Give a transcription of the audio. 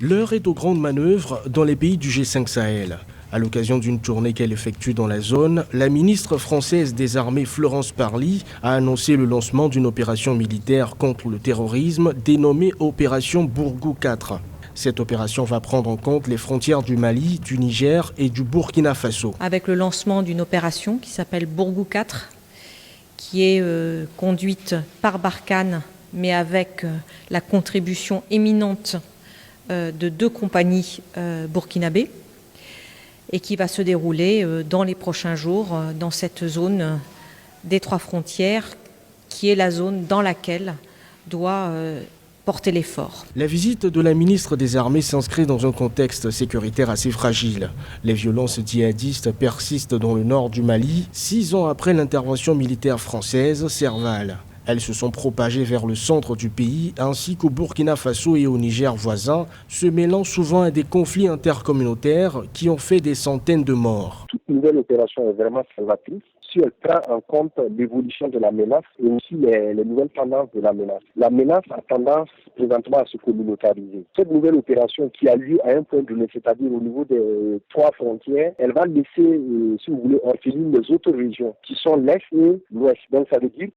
L'heure est aux grandes manœuvres dans les pays du G5 Sahel. À l'occasion d'une tournée qu'elle effectue dans la zone, la ministre française des Armées Florence Parly a annoncé le lancement d'une opération militaire contre le terrorisme dénommée Opération Bourgou 4. Cette opération va prendre en compte les frontières du Mali, du Niger et du Burkina Faso. Avec le lancement d'une opération qui s'appelle Bourgou 4, qui est conduite par Barkhane, mais avec la contribution éminente de 2 compagnies burkinabées et qui va se dérouler dans les prochains jours dans cette zone des 3 frontières qui est la zone dans laquelle doit porter l'effort. La visite de la ministre des Armées s'inscrit dans un contexte sécuritaire assez fragile. Les violences djihadistes persistent dans le nord du Mali, 6 ans après l'intervention militaire française Serval. Elles se sont propagées vers le centre du pays ainsi qu'au Burkina Faso et au Niger voisin, se mêlant souvent à des conflits intercommunautaires qui ont fait des centaines de morts. Toute nouvelle opération est vraiment salvatrice si elle prend en compte l'évolution de la menace et aussi les nouvelles tendances de la menace. La menace a tendance présentement à se communautariser. Cette nouvelle opération qui a lieu à un point donné, c'est-à-dire au niveau des 3 frontières, elle va laisser, si vous voulez, orphelines les autres régions qui sont l'Est et l'Ouest. Donc ça veut dire